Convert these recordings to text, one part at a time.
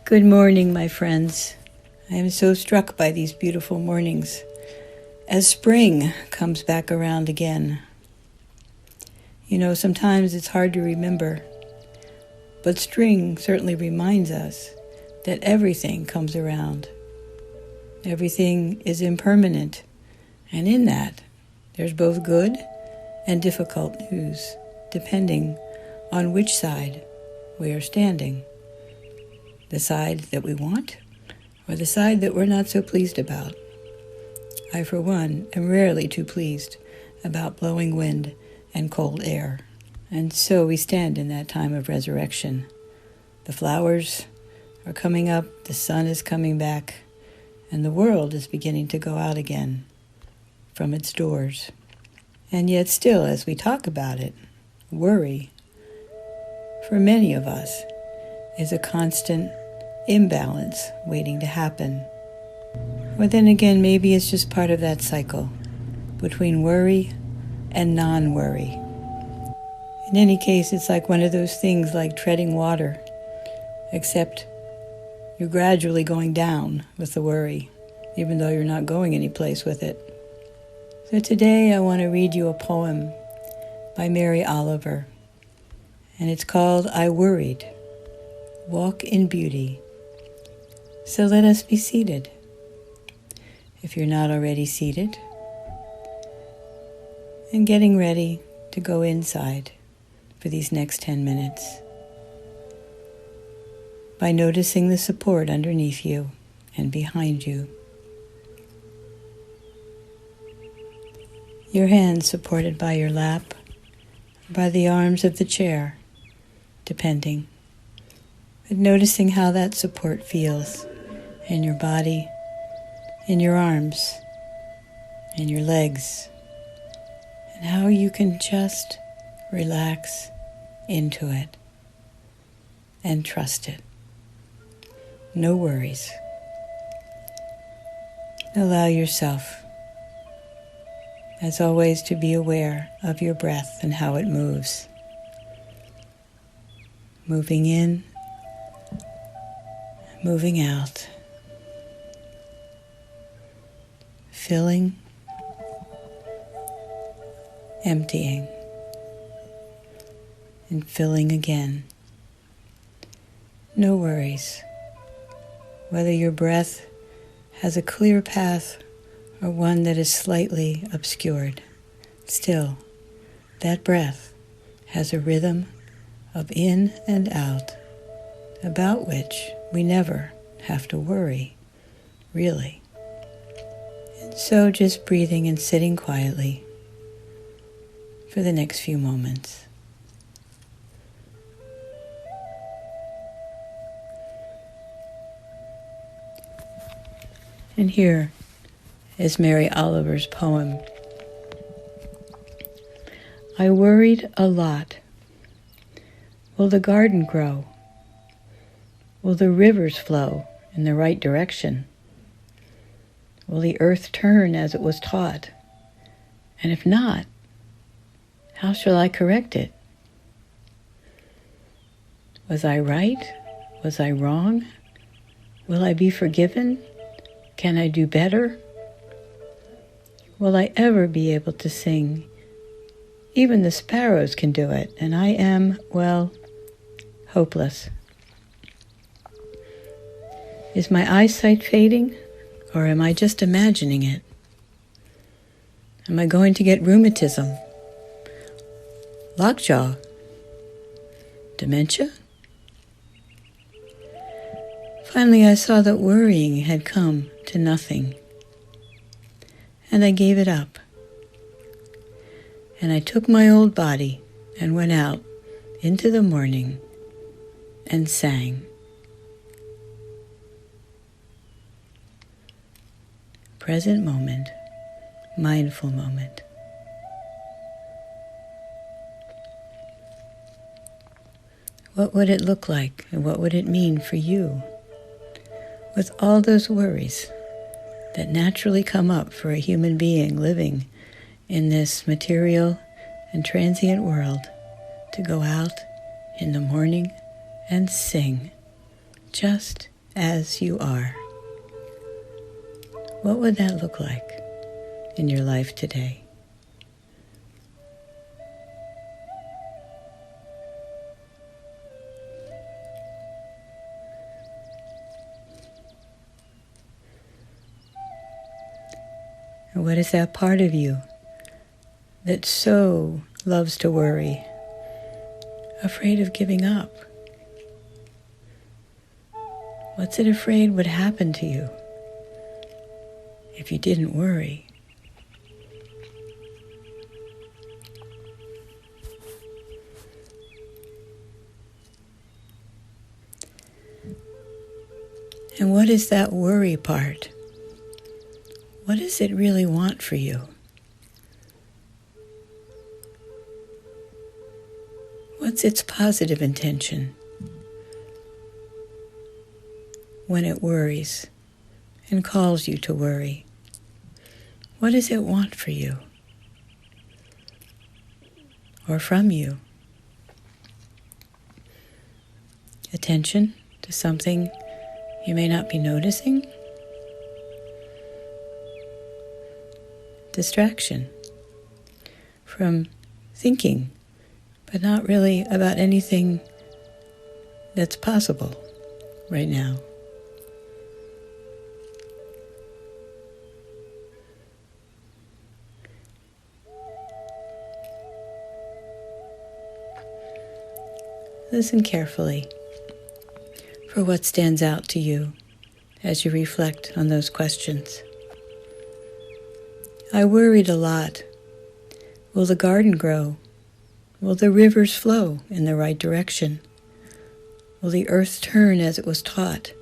Good morning, my friends. I am so struck by these beautiful mornings as spring comes back around again. You know, sometimes it's hard to remember, but spring certainly reminds us that everything comes around. Everything is impermanent, and in that, there's both good and difficult news, depending on which side we are standing. The side that we want, or the side that we're not so pleased about. I, for one, am rarely too pleased about blowing wind and cold air. And so we stand in that time of resurrection. The flowers are coming up, the sun is coming back, and the world is beginning to go out again from its doors. And yet still, as we talk about it, worry, for many of us, is a constant imbalance waiting to happen. Or then again, maybe it's just part of that cycle between worry and non-worry. In any case, it's like one of those things like treading water, except you're gradually going down with the worry, even though you're not going anyplace with it. So today I want to read you a poem by Mary Oliver, and it's called I Worried. Walk in Beauty. So let us be seated. If you're not already seated, and getting ready to go inside for these next 10 minutes by noticing the support underneath you and behind you. Your hands supported by your lap, by the arms of the chair, depending. But noticing how that support feels in your body, in your arms, in your legs, and how you can just relax into it and trust it. No worries. Allow yourself, as always, to be aware of your breath and how it moves. Moving in, moving out. Filling, emptying, and filling again. No worries. Whether your breath has a clear path or one that is slightly obscured, still, that breath has a rhythm of in and out, about which we never have to worry, really. So just breathing and sitting quietly for the next few moments. And here is Mary Oliver's poem. I worried a lot. Will the garden grow? Will the rivers flow in the right direction? Will the earth turn as it was taught? And if not, how shall I correct it? Was I right? Was I wrong? Will I be forgiven? Can I do better? Will I ever be able to sing? Even the sparrows can do it, and I am, well, hopeless. Is my eyesight fading? Or am I just imagining it? Am I going to get rheumatism? Lockjaw? Dementia? Finally, I saw that worrying had come to nothing, and I gave it up. And I took my old body and went out into the morning and sang. Present moment, mindful moment. What would it look like, and what would it mean for you with all those worries that naturally come up for a human being living in this material and transient world, to go out in the morning and sing, just as you are. What would that look like in your life today? And what is that part of you that so loves to worry, afraid of giving up? What's it afraid would happen to you if you didn't worry? And what is that worry part? What does it really want for you? What's its positive intention when it worries and calls you to worry? What does it want for you or from you? Attention to something you may not be noticing? Distraction from thinking, but not really about anything that's possible right now. Listen carefully for what stands out to you as you reflect on those questions. I worried a lot. Will the garden grow? Will the rivers flow in the right direction? Will the earth turn as it was taught?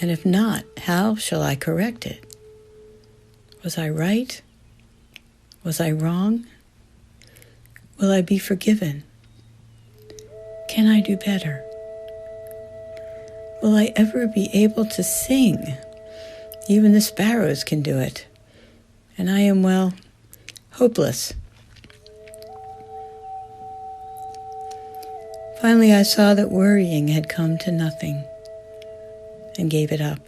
And if not, how shall I correct it? Was I right? Was I wrong? Will I be forgiven? Can I do better? Will I ever be able to sing? Even the sparrows can do it. And I am, well, hopeless. Finally, I saw that worrying had come to nothing and gave it up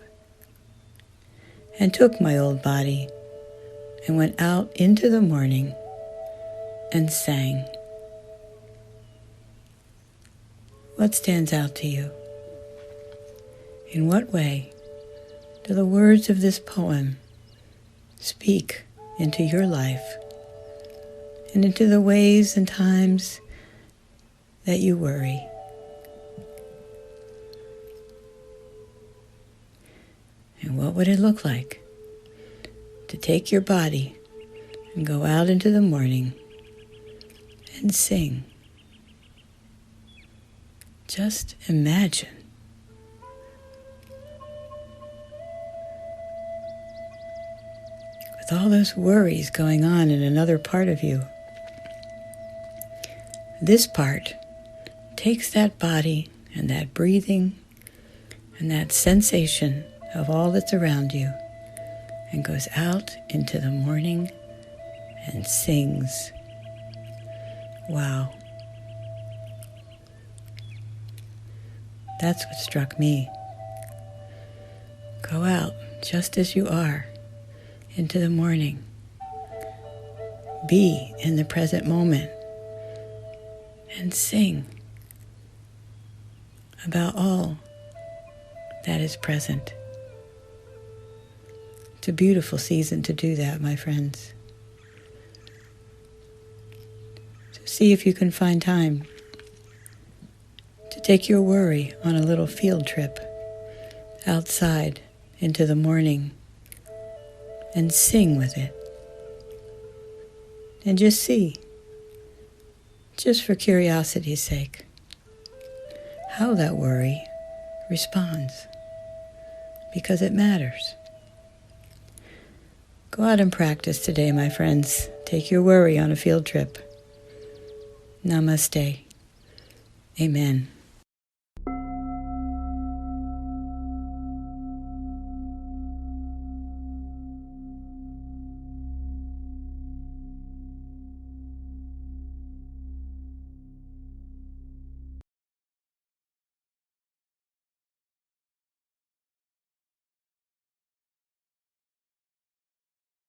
and took my old body and went out into the morning and sang. What stands out to you? In what way do the words of this poem speak into your life and into the ways and times that you worry? And what would it look like to take your body and go out into the morning and sing? Just imagine. With all those worries going on in another part of you, this part takes that body and that breathing and that sensation of all that's around you and goes out into the morning and sings. Wow. That's what struck me. Go out just as you are into the morning. Be in the present moment and sing about all that is present. It's a beautiful season to do that, my friends. So see if you can find time to take your worry on a little field trip outside into the morning and sing with it. And just see, just for curiosity's sake, how that worry responds, because it matters. Go out and practice today, my friends. Take your worry on a field trip. Namaste. Amen.